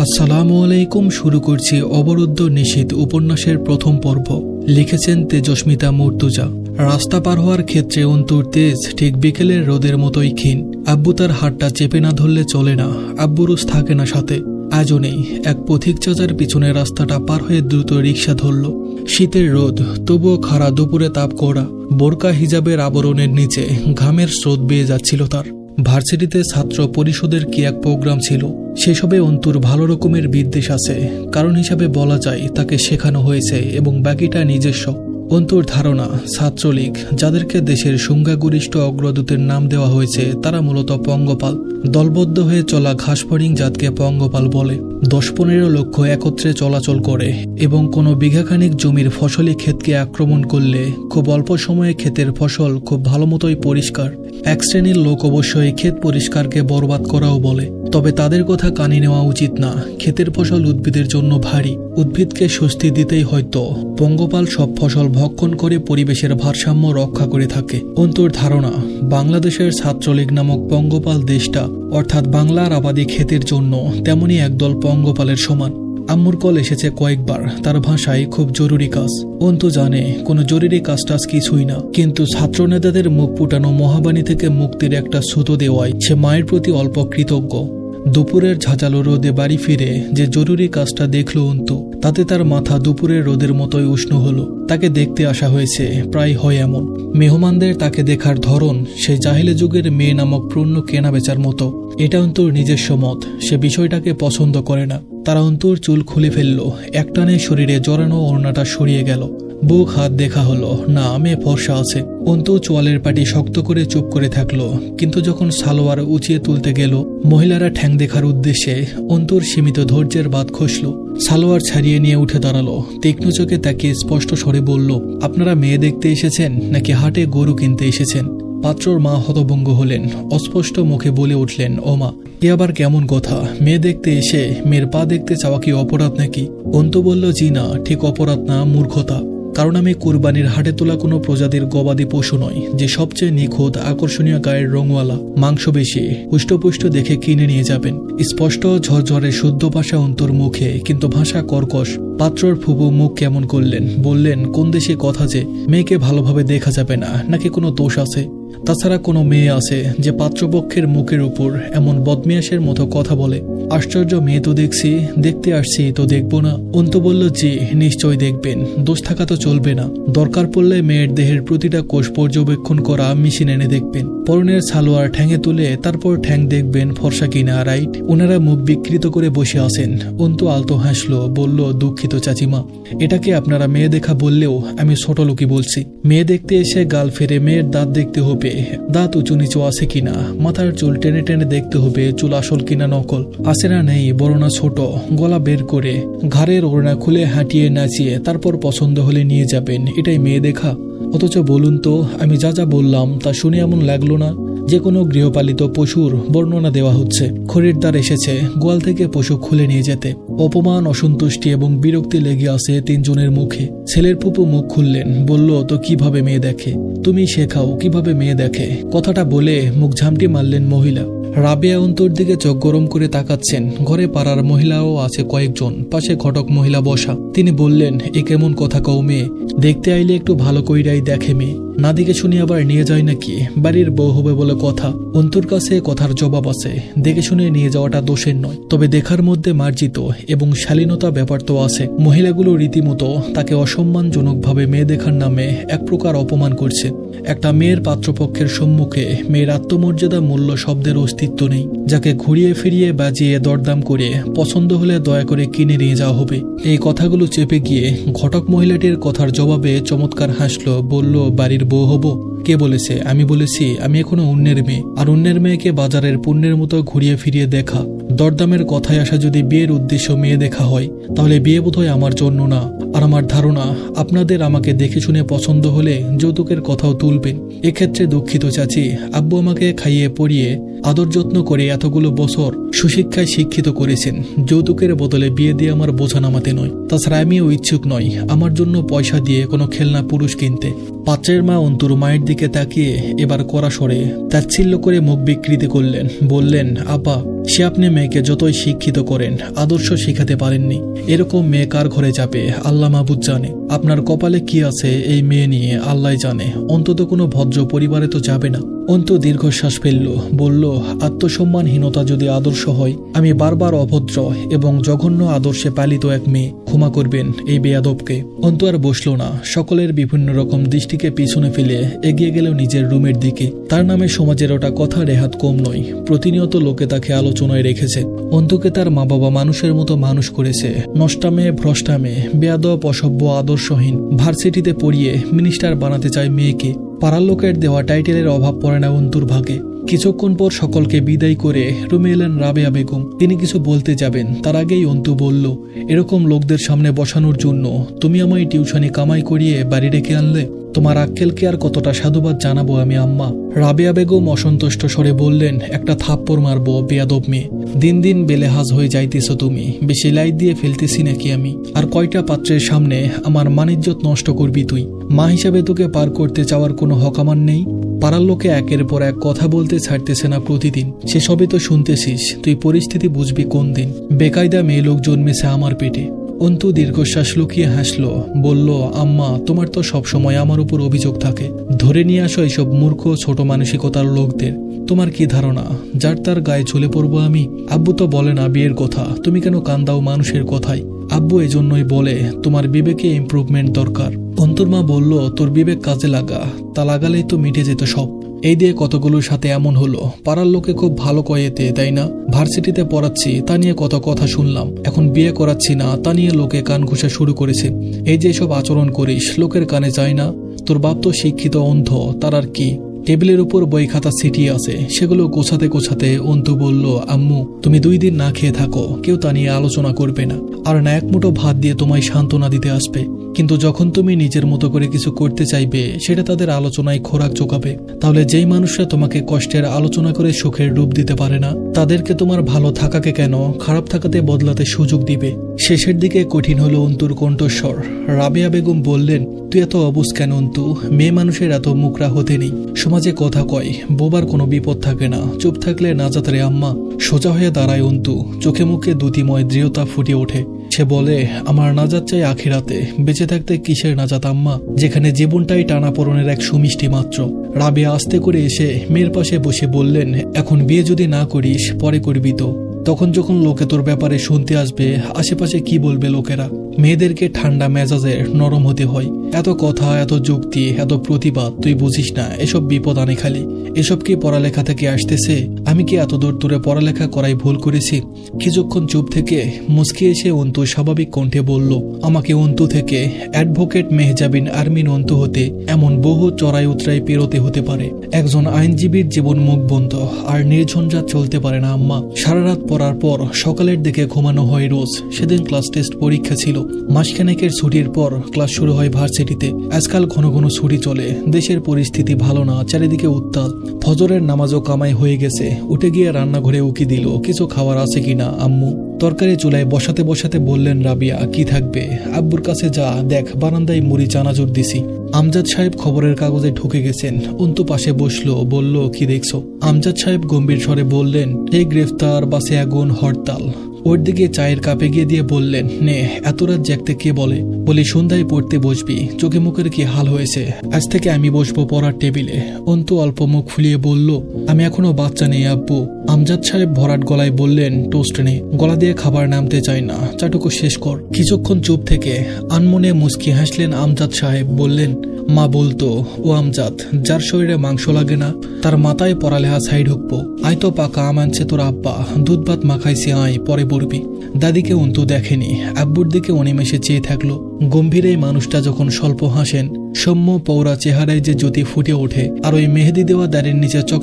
আসসালামু আলাইকুম। শুরু করছি অবরুদ্ধ নিশীথ উপন্যাসের প্রথম পর্ব। লিখেছেন তেজস্মিতা মুর্তুজা। রাস্তা পার হওয়ার ক্ষেত্রে অন্তুর তেজ ঠিক বিকেলের রোদের মতোই ক্ষীণ। আব্বু তার হাতটা চেপে না ধরলে চলে না। আব্বুরুস থাকে না সাথে। আজও নেই। এক পথিক চাচার পিছনে রাস্তাটা পার হয়ে দ্রুত রিক্সা ধরল। শীতের রোদ, তবুও খাড়া দুপুরে তাপ কড়া। বোরকা হিজাবের আবরণের নিচে ঘামের স্রোত বেয়ে যাচ্ছিল তার। ভার্সিটিতে ছাত্র পরিষদের কি এক প্রোগ্রাম ছিল। সেসবে অন্তুর ভালো রকমের বিদ্বেষ আছে। কারণ হিসাবে বলা যায় তাকে শেখানো হয়েছে এবং বাকিটা নিজস্ব। অন্তুর ধারণা, ছাত্রলীগ, যাদেরকে দেশের সংখ্যাগরিষ্ঠ অগ্রদূতের নাম দেওয়া হয়েছে, তারা মূলত পঙ্গপাল। দলবদ্ধ হয়ে চলা ঘাসফড়িং জাতকে পঙ্গপাল বলে। 10-15 লক্ষ একত্রে চলাচল করে এবং কোনো বিঘাখানিক জমির ফসলি ক্ষেতকে আক্রমণ করলে খুব অল্প সময়ে ক্ষেতের ফসল খুব ভালো মতোই পরিষ্কার। এক শ্রেণীর লোক অবশ্যই ক্ষেত পরিষ্কারকে বরবাদ করাও বলে। তবে তাদের কথা কানে নেওয়া উচিত না। ক্ষেতের ফসল উদ্ভিদের জন্য ভারী। উদ্ভিদকে স্বস্তি দিতেই হয়তো পঙ্গপাল সব ফসল ভক্ষণ করে পরিবেশের ভারসাম্য রক্ষা করে থাকে। অন্তুর ধারণা, বাংলাদেশের ছাত্রলীগ নামক পঙ্গপাল দেশটা, অর্থাৎ বাংলার আবাদী ক্ষেতের জন্য তেমনি একদল পঙ্গপালের সমান। আম্মুর কল এসেছে কয়েকবার। তার ভাষায় খুব জরুরি কাজ। অন্তু জানে কোনো জরুরি কাজটাজ কিছুই না, কিন্তু ছাত্র নেতাদের মুখ ফুটানো মহাবাণী থেকে মুক্তির একটা সুতো দেওয়ায় সে মায়ের প্রতি অল্প কৃতজ্ঞ। দুপুরের ঝাঁঝালো রোদে বাড়ি ফিরে যে জরুরি কাজটা দেখল অন্তু, তাতে তার মাথা দুপুরের রোদের মতোই উষ্ণ হলো। তাকে দেখতে আসা হয়েছে, প্রায় হয় এমন। মেহমানদের তাকে দেখার ধরন সেই জাহিলি যুগের মেয়ে নামক পণ্য কেনা বেচার মতো। এটা অন্তুর নিজস্ব মত। সে বিষয়টাকে পছন্দ করে না। তারা অন্তুর চুল খুলে ফেলল। একটানে শরীরে জড়ানো ওড়নাটা সরিয়ে গেল। বুক হাত দেখা হলো। না, মেয়ে ফর্সা আছে। অন্তু চোয়ালের পাটি শক্ত করে চুপ করে থাকলো। কিন্তু যখন সালোয়ার উঁচিয়ে তুলতে গেল, মহিলারা ঠ্যাং দেখার উদ্দেশ্যে অন্তুর সীমিত ধৈর্যের বাদ খসল। সালোয়ার ছাড়িয়ে নিয়ে উঠে দাঁড়ালো। তীক্ষ্ণ চোখে তাকিয়ে স্পষ্ট স্বরে বলল, আপনারা মেয়ে দেখতে এসেছেন নাকি হাটে গরু কিনতে এসেছেন? পাত্রর মা হতভম্ব হলেন। অস্পষ্ট মুখে বলে উঠলেন, ও মা, এ আবার কেমন কথা? মেয়ে দেখতে এসে মেয়ের পা দেখতে চাওয়া কি অপরাধ নাকি? অন্তু বলল, জি না, ঠিক অপরাধ না, মূর্খতা। কারণ আমি কুরবানির হাটে তোলা কোনো প্রজাতির গবাদি পশু নয় যে সবচেয়ে নিখুঁত, আকর্ষণীয় গায়ের রঙওয়ালা, মাংস বেশি, হুষ্টপুষ্ট দেখে কিনে নিয়ে যাবেন। স্পষ্ট ঝরঝরে শুদ্ধ ভাষা অন্তর মুখে, কিন্তু ভাষা কর্কশ। পাত্রর ফুপু মুখ কেমন করলেন। বললেন, কোন দেশে কথা যে মেয়েকে ভালোভাবে দেখা যাবে না, নাকি কোনো দোষ আছে? তাছাড়া কোনো মেয়ে আছে যে পাত্রপক্ষের মুখের উপর এমন বদমিয়াসের মতো কথা বলে? আশ্চর্য, মেয়ে তো দেখছি, দেখতে আসছি তো দেখবো না? অন্তু বলল, জি নিশ্চয় দেখবেন, দোষ থাকা তো চলবে না। দরকার পড়লে মেয়ের দেহের প্রতিটা কোষ পর্যবেক্ষণ করা মেশিন এনে দেখবেন। পরনের সালোয়ার ঠ্যাঙে তুলে তারপর ঠ্যাং দেখবেন ফর্সা কিনা, রাইট? ওনারা মুখ বিকৃত করে বসে আছেন। অন্তু আলতো হাসলো, বলল, দুঃখিত চাচিমা, এটাকে আপনারা মেয়ে দেখা বললেও আমি ছোট লোকই বলছি। মেয়ে দেখতে এসে গাল ফেরে মেয়ের দাঁত দেখতে হবে, দাঁত উঁচু নিচু আছে কিনা, মাথার চুল টেনে টেনে দেখতে হবে চুল আসল কিনা নকল, আছে না নেই, বড় না ছোট, গলা বের করে ঘাড়ের ওড়না খুলে হাঁটিয়ে নাচিয়ে তারপর পছন্দ হলে নিয়ে যাবেন, এটাই মেয়ে দেখা? অথচ বলুন তো, আমি যা যা বললাম তা শুনে এমন লাগলো না যে কোনো গৃহপালিত পশুর বর্ণনা দেওয়া হচ্ছে? খরিদ্দার এসেছে গোয়াল থেকে পশু খুলে নিয়ে যেতে। অপমান, অসন্তুষ্টি এবং বিরক্তি লেগে আছে তিনজনের মুখে। ছেলের ফুপু মুখ খুললেন, বলল, তো কিভাবে মেয়ে দেখে? তুমি শেখাও কিভাবে মেয়ে দেখে। কথাটা বলে মুখ ঝামটি মারলেন মহিলা। রাবেয়া অন্তর দিকে চোখ গরম করে তাকাচ্ছেন। ঘরে পাড়ার মহিলাও আছে কয়েকজন, পাশে ঘটক মহিলা বসা। তিনি বললেন, এ কেমন কথা কও মেয়ে? দেখতে আইলে একটু ভালো কইরাই দেখে মেয়ে, না দিকে শুনি আবার নিয়ে যায় নাকি? বাড়ির বউ হবে বলে কথা। অন্তুর কাছে কথার জবাব আছে। দেখে শুনে নিয়ে যাওয়াটা দোষের নয়, তবে দেখার মধ্যে মার্জিত এবং শালীনতা ব্যাপার তো আছে। মহিলাগুলো রীতিমতো তাকে অসম্মানজনকভাবে মেয়ে দেখার নামে এক প্রকার অপমান করছে। একটা মেয়ের পাত্রপক্ষের সম্মুখে মেয়ের আত্মমর্যাদা মূল্য শব্দের অস্তিত্ব নেই, যাকে ঘুরিয়ে ফিরিয়ে বাজিয়ে দরদাম করে পছন্দ হলে দয়া করে কিনে নিয়ে যাওয়া হবে। এই কথাগুলো চেপে গিয়ে ঘটক মহিলাটির কথার জবাবে চমৎকার হাসলো, বলল, বাড়ির বউ হব? কে বলেছে? আমি বলেছি আমি এখনো অন্যের মেয়ে। আর অন্যের মেয়েকে বাজারের পণ্যের মতো ঘুরিয়ে ফিরিয়ে দেখা, দরদামের কথায় আসা যদি বিয়ের উদ্দেশ্য মেয়ে দেখা হয়, তাহলে বিয়ে বোধহয় আমার জন্য না। আর আমার ধারণা, আপনাদের আমাকে দেখে শুনে পছন্দ হলে যৌতুকের কথাও তুলবেন। এক্ষেত্রে দুঃখিত চাচি, আব্বু আমাকে খাইয়ে পরিয়ে আদর যত্ন করে এতগুলো বছর সুশিক্ষায় শিক্ষিত করেছেন। যৌতুকের বদলে বিয়ে দিয়ে আমার বোঝা নামাতে নয়। তাছাড়া আমিও ইচ্ছুক নই আমার জন্য পয়সা দিয়ে কোনো খেলনা পুরুষ কিনতে। পাত্রের মা অন্তুর মায়ের দিকে তাকিয়ে এবার কড়া স্বরে তাচ্ছিল্য করে মুখ বিকৃতি করলেন। বললেন, আপা, সে আপনি মেয়েকে যতই শিক্ষিত করেন আদর্শ শেখাতে পারেননি। এরকম মেয়ে কার ঘরে যাবে আল্লাহ মাহবুব জানে। আপনার কপালে কি আছে এই মেয়ে নিয়ে আল্লাহ জানে। অন্তত কোনো ভদ্র পরিবারে তো যাবে না। অন্তু দীর্ঘশ্বাস ফেলল, বলল, আত্মসম্মানহীনতা যদি আদর্শ হয়, আমি বারবার অভদ্র এবং জঘন্য আদর্শে পালিত এক মেয়ে। ক্ষমা করবেন এই বেয়াদবকে। অন্তু আর বসল না। সকলের বিভিন্ন রকম দৃষ্টিকে পিছনে ফেলে এগিয়ে গেল নিজের রুমের দিকে। তার নামে সমাজের ওটা কথা রেহাত কম নয়। প্রতিনিয়ত লোকে তাকে আলোচনায় রেখেছে। অন্তুকে তার মা বাবা মানুষের মতো মানুষ করেছে। নষ্টামে, ভ্রষ্টামে, বেয়াদব, অসভ্য, আদর্শহীন। ভার্সিটিতে পড়িয়ে মিনিস্টার বানাতে চায় মেয়েকে। পাড়ার লোকের দেওয়া টাইটেলের অভাব পড়ে না অন্তুর ভাগে। কিছুক্ষণ পর সকলকে বিদায় করে রুমে এলেন রাবেয়া বেগম। তিনি কিছু বলতে যাবেন, তার আগেই অন্তু বলল, এরকম লোকদের সামনে বসানোর জন্য তুমি আমায় টিউশনি কামাই করিয়ে বাড়ি ডেকে আনলে। তোমার আক্কেলকে আর কতটা সাধুবাদ জানাবো আমি আম্মা। রাবেয়া বেগম অসন্তুষ্ট স্বরে বললেন, একটা থাপ্পড় মারবো বেয়াদব মেয়ে। দিন দিন বেলেহাজ হয়ে যাইতেছ তুমি। বেশি লাইট দিয়ে ফেলতেছি নাকি আমি? আর কয়টা পাত্রের সামনে আমার মানিজ্যত নষ্ট করবি তুই? মা হিসাবে তোকে পার করতে চাওয়ার কোনো হক আমার নেই? পাড়ার লোকে একের পর এক কথা বলতে ছাড়তেছে না প্রতিদিন। সেসবই তো শুনতেছিস। তুই পরিস্থিতি বুঝবি কোন দিন। বেকায়দা মেয়ে লোক জন্মেছে আমার পেটে। অন্তু দীর্ঘশ্বাস লুকিয়ে হাসল, বলল, আম্মা, তোমার তো সবসময় আমার উপর অভিযোগ থাকে। ধরে নিয়ে আসো এইসব মূর্খ ছোট মানসিকতার লোকদের। তোমার কি ধারণা যার তার গায়ে চলে পড়বো আমি? আব্বু তো বলে না বিয়ের কথা, তুমি কেন কান্দাও মানুষের কথায়? আব্বু এজন্যই বলে তোমার বিবেকে ইমপ্রুভমেন্ট দরকার। অন্তুর মা বলল, তোর বিবেক কাজে লাগা, তা লাগালেই তো মিটে যেত সব। এই দিয়ে কতগুলোর সাথে এমন হলো। পাড়ার লোকে খুব ভালো কয়েতে, তাই না? ভার্সিটিতে পড়াচ্ছি, তা নিয়ে কত কথা শুনলাম। এখন বিয়ে করাচ্ছি না, তা নিয়ে লোকে কান ঘুষা শুরু করেছে। এই যে সব আচরণ করিস লোকের কানে যায় না? তোর বাপ তো শিক্ষিত অন্ধ, তার আর কি? টেবিলের উপর বই খাতা ছিটিয়ে আছে, সেগুলো গোছাতে গোছাতে অন্তু বলল, আম্মু, তুমি 2 দিন না খেয়ে থাকো, কেউ তা নিয়ে আলোচনা করবে না। আর না এক মুঠো ভাত দিয়ে তোমায় সান্ত্বনা দিতে আসবে। কিন্তু যখন তুমি নিজের মতো করে কিছু করতে চাইবে, সেটা তাদের আলোচনায় খোরাক চোকাবে। তাহলে যেই মানুষরা তোমাকে কষ্টের আলোচনা করে সুখের রূপ দিতে পারে না, তাদেরকে তোমার ভালো থাকাকে কেন খারাপ থাকাতে বদলাতে সুযোগ দিবে? শেষের দিকে কঠিন হলো অন্তুর কণ্ঠস্বর। রাবেয়া বেগম বললেন, তুই এত অবুঝ কেন অন্তু? মেয়ে মানুষের এত মুখরা হতে নেই। সমাজে কথা কয়, বোবার কোনো বিপদ থাকে না, চুপ থাকলে নাজাত রে আম্মা। সোজা হয়ে দাঁড়ায় অন্তু, চোখে মুখে দ্যুতিময় দৃঢ়তা ফুটে ওঠে। সে বলে, আমার নাজাত চাই আখিরাতে। বেঁচে থাকতে কিসের নাজাত আম্মা, যেখানে জীবনটাই টানাপোড়েনের এক সুমিষ্টি মাত্র। রাবেয়া আস্তে করে এসে মেয়ের পাশে বসে বললেন, এখন বিয়ে যদি না করিস পরে করবি তো। তখন যখন লোকে তোর ব্যাপারে শুনতে আসবে, আশেপাশে কি বলবে লোকেরা? মেয়েদেরকে ঠান্ডা মেজাজের নরম হতে হয়। এত কথা, এত যুক্তি, এত প্রতিবাদ, তুই বুঝিস না এসব বিপদ আনে খালি। এসব কি পড়ালেখা থেকে আসতেছে? আমি কি এত দূর দূরে পড়ালেখা করাই ভুল করেছি? কিছুক্ষণ চুপ থেকে মুচকি এসে অন্তু স্বাভাবিক কণ্ঠে বলল, আমাকে অন্তু থেকে অ্যাডভোকেট মেহজাবিন আরমিন অন্তু হতে এমন বহু চড়াই উতরাই পেরোতে হতে পারে। একজন আইনজীবীর জীবন মুখ বন্ধ আর নির্ঝঞ্ঝাট চলতে পারে না আম্মা। সারা রাত পড়ার পর সকালের দিকে ঘুমানো হয় রোজ। সেদিন ক্লাস টেস্ট পরীক্ষা ছিল। মাসখানেকের ছুটির পর ক্লাস শুরু হয় ভার্সিটিতে। আজকাল ঘন ঘন ছুটি চলে। দেশের পরিস্থিতি ভালো না, চারিদিকে উত্তাল। ফজরের নামাজও কামাই হয়ে গেছে। উঠে গিয়ে রান্নাঘরে উকি দিল, কিছু খাবার আছে কিনা আম্মু। তরকারি চুলায় বসাতে বসাতে বললেন, রাবিয়া, কি থাকবে? আব্বুর কাছে যা, দেখ বারান্দায় মুড়ি চানাচুর দিছি। আমজাদ সাহেব খবরের কাগজে ঢুকে গেছেন। অন্তু পাশে বসলো, বলল, কি দেখছো? আমজাদ সাহেব গম্ভীর স্বরে বললেন, এই গ্রেফতার, বাসে আগুন, হরতাল। ওর দিকে চায়ের কাপে গিয়ে দিয়ে বললেন, নে, এত রাত জাগতে কে বলে? বলি সন্ধ্যায় পড়তে বসবি। চোখে মুখের কি হাল হয়েছে? আজ থেকে আমি বসবো পড়ার টেবিলে। অন্তু অল্প মুখ ফুলিয়ে বলল, আমি এখনো বাচ্চা নেই আব্বু। আমজাদ সাহেব ভরাট গলায় বললেন, টোস্ট নে। গলা দিয়ে খাবার নামতে চায় না, চাটুকু শেষ কর। কিছুক্ষণ চুপ থেকে আনমনে মুচকি হাসলেন আমজাদ সাহেব। বললেন, মা বলতো, ও আমজাদ, যার শরীরে মাংস লাগে না তার মাথায় পড়ালেখা ছাই ঢুকবো। আয় তো পাকা আম আনছে তোর আব্বা, দুধ ভাত মাখাইছে, আয় পরে পড়বি। দাদিকে অন্তু দেখেনি। আব্বুর দিকে অনিমেষে চেয়ে থাকলো। গম্ভীর এই মানুষটা যখন স্বল্প হাসেন, সৌম্য পৌরা চেহারায় যে জ্যোতি ফুটে ওঠে, আর ওই মেহেদি দেওয়া দাড়ির নিচে চক